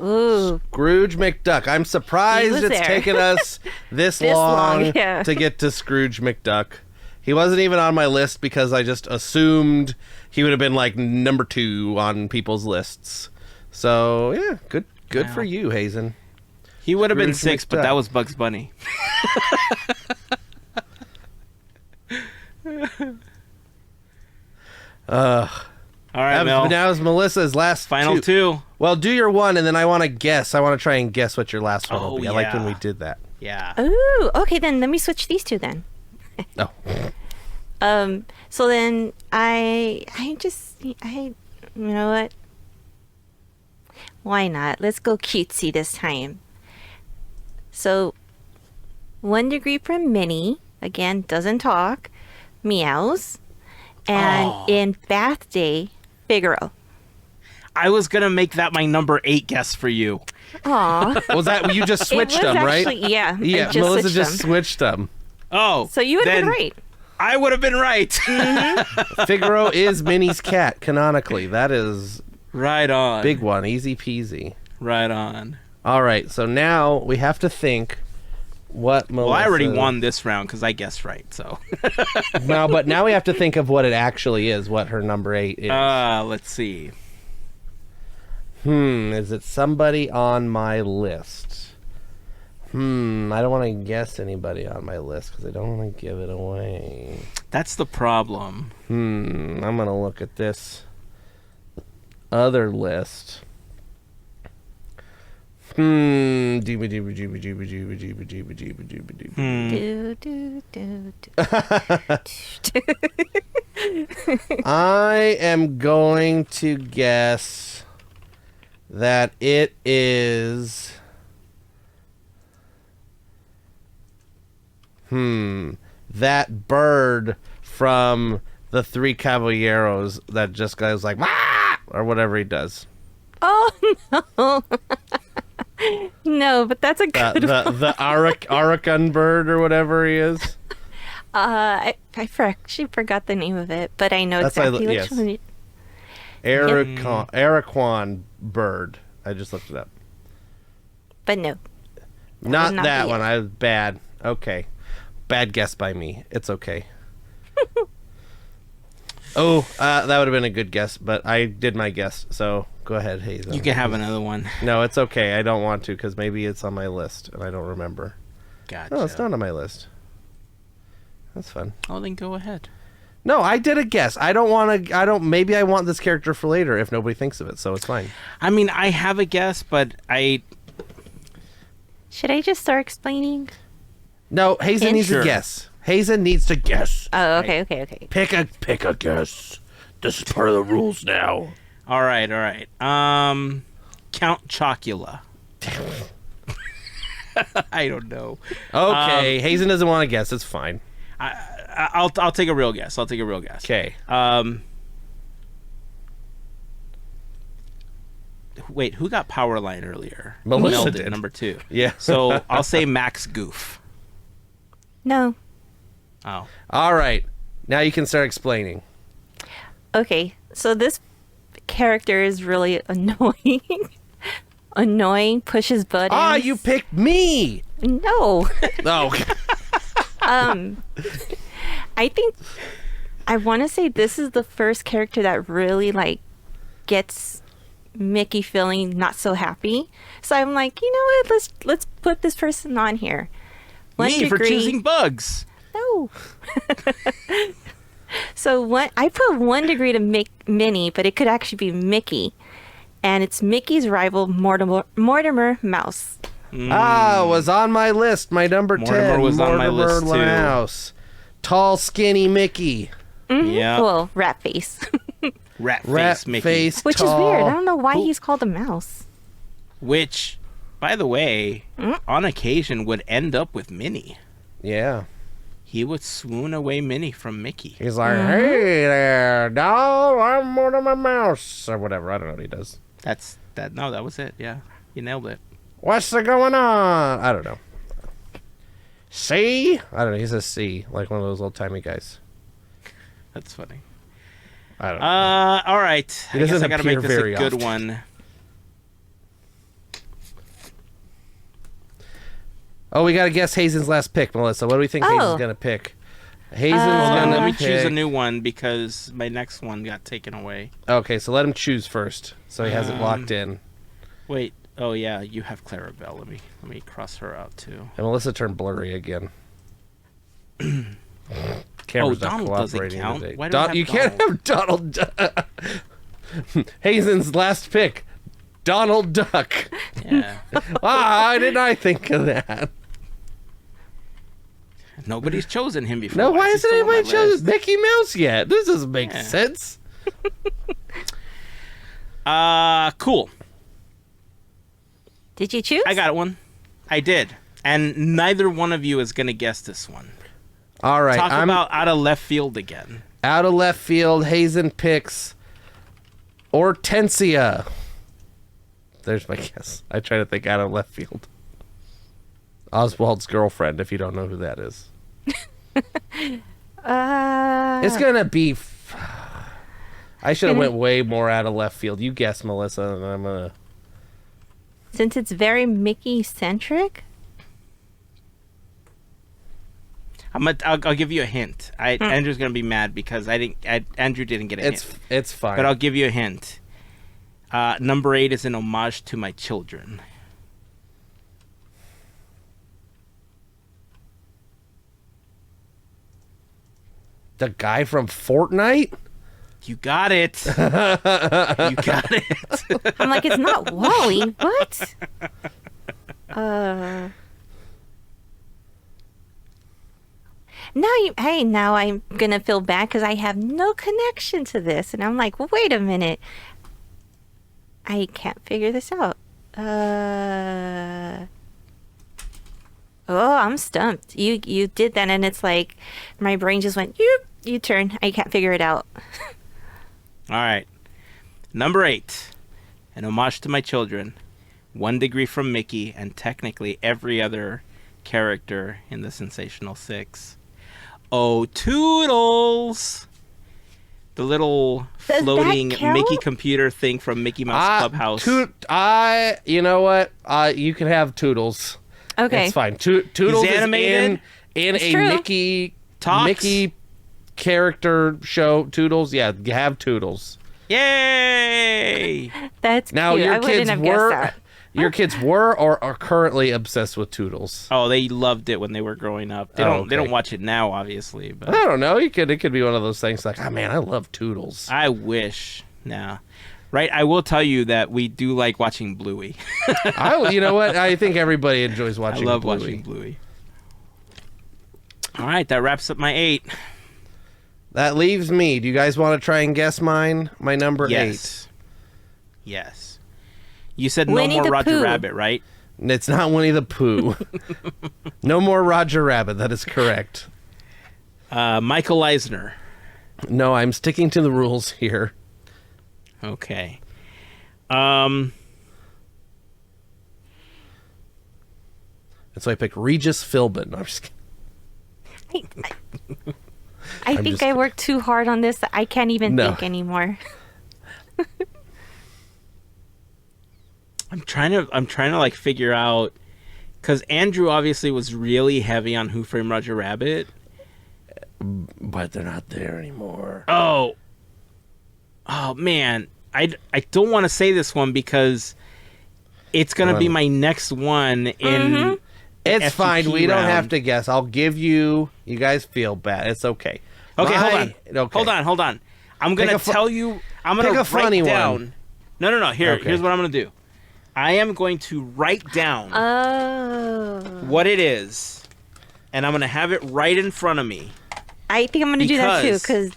Ooh. Scrooge McDuck. I'm He surprised was it's there. taken us this long, long yeah. to get to Scrooge McDuck. He wasn't even on my list because I just assumed he would have been like number 2 on people's lists. So, yeah, good Wow. for you, Heyzen. He would have been Scrooge 6, but McDuck. that was Bugs Bunny. All right, Mel. Now is Melissa's last Final 2. Well, do your one, and then I want to guess. I want to try and guess what your last one will Oh, be. I like when yeah. we did that. Yeah. Ooh. Okay, then let me switch these two then. Oh. So then you know what? Why not? Let's go cutesy this time. So, 1 degree from Minnie, again, doesn't talk, meows, and in Bath Day, Figaro. I was going to make that my number 8 guess for you. Aw. Was that you just switched it was them, right? actually, yeah. Yeah, I just Melissa switched just them. switched them. Oh. So you would have then been right. I would have been right. Figaro is Minnie's cat, canonically. That is Right on. big one, easy peasy. Right on. All right, so now we have to think what Melissa... Well, I already won this round because I guessed right, so. No, but now we have to think of what it actually is, what her number 8 is. Let's see. Is it somebody on my list? I don't want to guess anybody on my list because I don't want to give it away. That's the problem. I'm going to look at this other list. Do, do, do, do. I am going to guess that it is... that bird from the Three Caballeros that just goes like, "Wah!" or whatever he does. Oh, no. No, but that's a good one. The Arakan bird or whatever he is. I actually forgot the name of it, but I know That's exactly which yes. one. Araquan bird. I just looked it up. But no. Not would not that be one. it. I was bad. Okay. Bad guess by me. It's okay. That would have been a good guess, but I did my guess. So go ahead, Heyzen. You can have another one. No, it's okay. I don't want to because maybe it's on my list and I don't remember. Gotcha. No, it's not on my list. That's fun. Oh, then go ahead. No, I did a guess. I don't want to. Maybe I want this character for later if nobody thinks of it, so it's fine. I mean, I have a guess, but Should I just start explaining? No, Heyzen needs Sure. to guess. Heyzen needs to guess. Oh, okay. Pick a guess. This is part of the rules now. All right. Count Chocula. I don't know. Okay, Heyzen doesn't want to guess. It's fine. I'll take a real guess. Okay. Wait, who got Powerline earlier? Melissa Mel did. number 2. Yeah. So I'll say Max Goof. No. Oh. All right. Now you can start explaining. Okay, so this character is really annoying. Annoying, pushes buttons. Ah, you picked me. No. Oh. I think I want to say this is the first character that really gets Mickey feeling not so happy. So I'm like, you know what? Let's put this person on here. Me for choosing bugs. No. So I put 1 degree to Minnie, but it could actually be Mickey, and it's Mickey's rival Mortimer Mouse. Was on my list. My number 10. Mortimer was on my list, too. Mouse. Tall, skinny Mickey. Yeah. Well, rat face. Rat Mickey. face, Which tall. is weird. I don't know why he's called a mouse. Which, by the way, on occasion would end up with Minnie. Yeah. He would swoon away Minnie from Mickey. He's like, hey there, doll, I'm Mortimer Mouse. Or whatever. I don't know what he does. No, that was it. Yeah. You nailed it. What's going on? I don't know. See? I don't know. He says see, like one of those old-timey guys. That's funny. I don't know. All right. He I guess doesn't I gotta make appear this a very good often. one. Oh, we got to guess Heyzen's last pick, Melissa. What do we think Heyzen's going to pick? Heyzen's going to Let me pick... choose a new one because my next one got taken away. Okay, so let him choose first, so he has it locked in. Wait. Oh yeah, you have Clarabelle. Let me cross her out too. And Melissa turned blurry again. Camera's not Donald doesn't cooperating count. today. Why do I have You can't have Donald Duck. Heyzen's last pick, Donald Duck. Yeah. Why didn't I think of that? Nobody's chosen him before. No, why Is hasn't he still on my anybody chosen list? Mickey Mouse yet? This doesn't make sense. Cool. Did you choose? I got one. I did. And neither one of you is going to guess this one. All right, Talk I'm about out of left field again. out of left field. Heyzen picks Hortensia. There's my guess. I try to think out of left field. Oswald's girlfriend, if you don't know who that is. It's gonna be. I should have went way more out of left field. You guess, Melissa, and I'm gonna. Since it's very Mickey centric. I'll give you a hint. Andrew's gonna be mad because Andrew didn't get a hint. It's fine. But I'll give you a hint. Number 8 is an homage to my children. The guy from Fortnite. You got it. You got it. I'm like, it's not Wally. What? Now I'm gonna feel bad because I have no connection to this, and I'm like, wait a minute, I can't figure this out. Oh, I'm stumped. You did that, and it's like my brain just went, you turn. I can't figure it out. All right. Number 8, an homage to my children. 1 degree from Mickey, and technically every other character in the Sensational Six. Oh, Toodles! The little Does floating that count? Mickey computer thing from Mickey Mouse Clubhouse. You know what? You can have Toodles. Okay. It's fine. Toodles He's animated. is in It's a true. Mickey character show. Toodles, yeah, you have Toodles. Yay! That's Now cute. I your wouldn't kids have guessed were that. your kids were or are currently obsessed with Toodles. Oh, they loved it when they were growing up. They don't watch it now, obviously, but I don't know. It could be one of those things like, oh man, I love Toodles. I wish. No. Right, I will tell you that we do like watching Bluey. You know what? I think everybody enjoys watching. I love Bluey. watching Bluey. All right, that wraps up my 8. That leaves me. Do you guys want to try and guess mine? My number 8. Yes. You said Winnie no more the Roger Pooh. Rabbit, right? It's not Winnie the Pooh. No more Roger Rabbit. That is correct. Michael Eisner. No, I'm sticking to the rules here. Okay. And so I picked Regis Philbin. I'm just kidding. I think I worked too hard on this. I can't even No. think anymore. I'm trying to like figure out, because Andrew obviously was really heavy on Who Framed Roger Rabbit. But they're not there anymore. Oh man, I don't want to say this one because it's going to be my next one in It's FGP fine. We don't round. have to guess. I'll give you. You guys feel bad. It's okay. Okay, hold Okay. on. Hold on. I'm going to tell you. I'm going pick to a funny write down. one. No. Okay. Here's what I'm going to do. I am going to write down Oh. what it is, and I'm going to have it right in front of me. I think I'm going to do that too,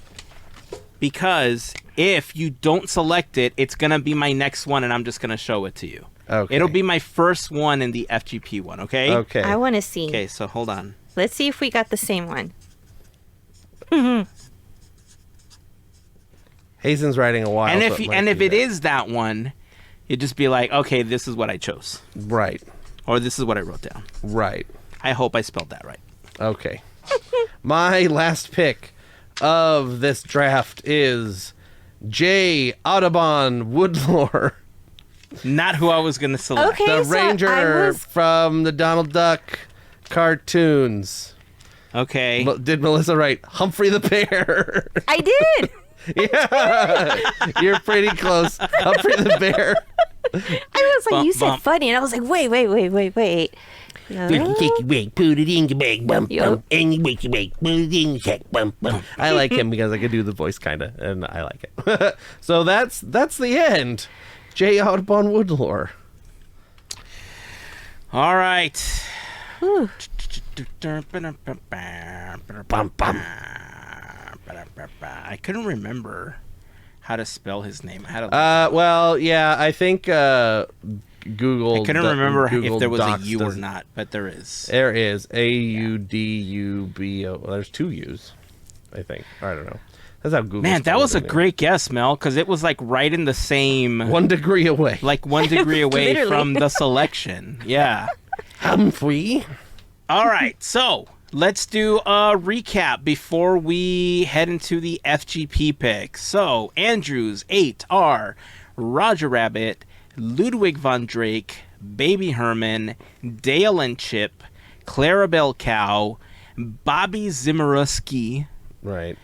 because if you don't select it, it's going to be my next one, and I'm just going to show it to you. Okay. It'll be my first one in the FGP one, okay? Okay. I want to see. Okay, so hold on. Let's see if we got the same one. Heyzen's writing a while. And so if it might and if be it that. is that one, you'd just be like, okay, this is what I chose. Right. Or this is what I wrote down. Right. I hope I spelled that right. Okay. My last pick of this draft is J. Audubon Woodlore, Not who I was going to select. Okay. the so I ranger was- from the Donald Duck cartoons. Okay. Did Melissa write Humphrey the Bear? I did. Yeah, you're pretty close. Humphrey the Bear. I was like, you said bump. funny, and I was like, wait. Wait, put it in the bag, bump, Yup. bump, and wait, put it in the sack, bump, bump. I like him because I can do the voice kind of, and I like it. So that's the end. J. Audubon Woodlore. All right. Whew. Bum, bum. I couldn't remember how to spell his name. I had to Well, yeah, I think Google. I couldn't remember Google if there was a Docs U or doesn't- not, but there is. There is AUDUBO. Well, there's two U's, I think. I don't know. That's how Google. Man, that spells was a it anyway. great guess, Mel, because it was like right in the same, 1 degree away. like 1 degree away Literally. from the selection. Yeah. Humphrey. All right, so let's do a recap before we head into the FGP picks. So, Andrew's 8 are Roger Rabbit, Ludwig von Drake, Baby Herman, Dale and Chip, Clarabelle Cow, Bobby Zimmerowski, Right.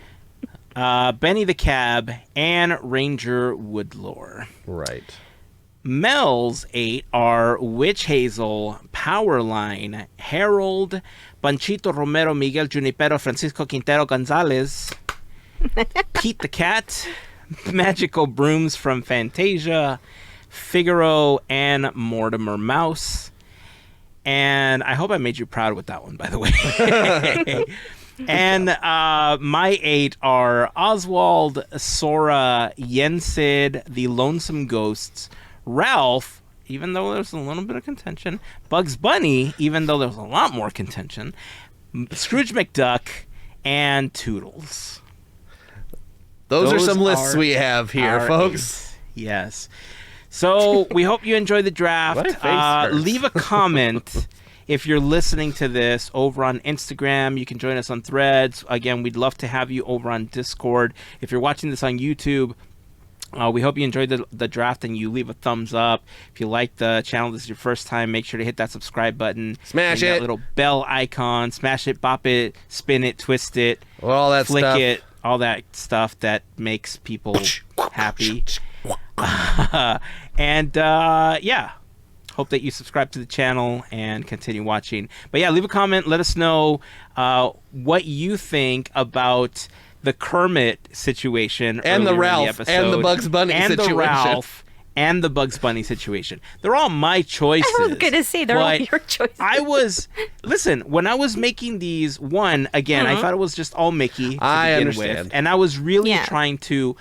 Benny the Cab, and Ranger Woodlore. Right. Mel's 8 are Witch Hazel, Powerline, Harold, Panchito Romero, Miguel Junipero, Francisco Quintero Gonzalez, Pete the Cat, Magical Brooms from Fantasia, Figaro, and Mortimer Mouse. And I hope I made you proud with that one, by the way. And my 8 are Oswald, Sora, Yensid, The Lonesome Ghosts, Ralph, even though there's a little bit of contention, Bugs Bunny, even though there's a lot more contention, Scrooge McDuck, and Toodles. Those are Those some lists are we have here, Our folks. 8. Yes. So we hope you enjoyed the draft. My face hurts. Leave a comment if you're listening to this over on Instagram. You can join us on Threads. Again, we'd love to have you over on Discord. If you're watching this on YouTube, we hope you enjoyed the draft and you leave a thumbs up. If you like the channel, this is your first time, make sure to hit that subscribe button. Smash Ring it. that little bell icon. Smash it, bop it, spin it, twist it, All that flick stuff. it, all that stuff that makes people happy. And yeah, hope that you subscribe to the channel and continue watching. But yeah, leave a comment. Let us know what you think about the Kermit situation And the earlier in Ralph, episode, and the Bugs Bunny and situation. the Ralph and the Bugs Bunny situation. They're all my choices. I was gonna say they're all but your choices. Listen, when I was making these, I thought it was just all Mickey to I begin understand. with, and I was really Yeah. trying to,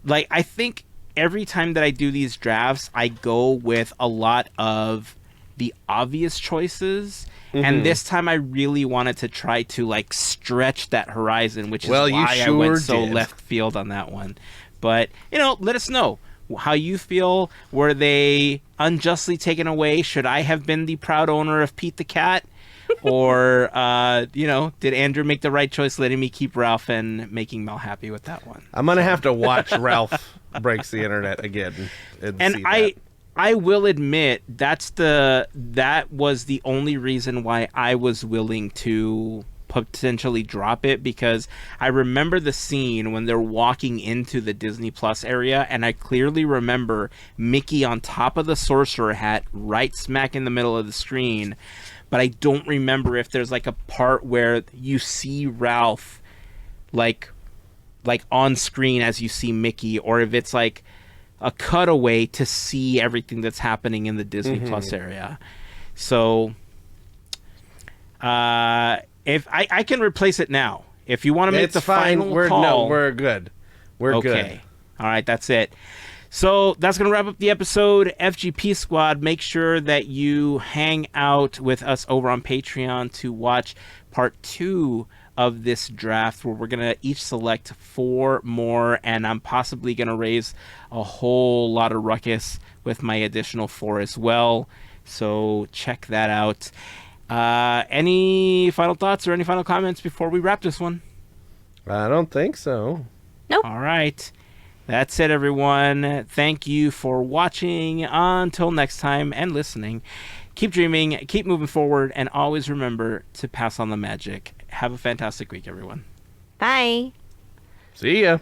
like, I think every time that I do these drafts, I go with a lot of the obvious choices. Mm-hmm. And this time I really wanted to try to like stretch that horizon, which is Well, you why I sure went so did. left field on that one. But, let us know how you feel. Were they unjustly taken away? Should I have been the proud owner of Pete the Cat? Or, did Andrew make the right choice letting me keep Ralph and making Mel happy with that one? I'm going to have to watch Ralph Breaks the Internet again. And see that. I will admit that was the only reason why I was willing to potentially drop it, because I remember the scene when they're walking into the Disney Plus area, and I clearly remember Mickey on top of the sorcerer hat right smack in the middle of the screen, but I don't remember if there's like a part where you see Ralph like on screen as you see Mickey, or if it's like a cutaway to see everything that's happening in the Disney Plus area. So if I can replace it now. If you want to make It's the fine. final call. We're good. We're good. All right, that's it. So that's going to wrap up the episode. FGP Squad, make sure that you hang out with us over on Patreon to watch part 2 of this draft, where we're going to each select 4 more, and I'm possibly going to raise a whole lot of ruckus with my additional 4 as well. So check that out. Any final thoughts or any final comments before we wrap this one? I don't think so. Nope. All right. That's it, everyone. Thank you for watching. Until next time, and listening. Keep dreaming, keep moving forward, and always remember to pass on the magic. Have a fantastic week, everyone. Bye. See ya.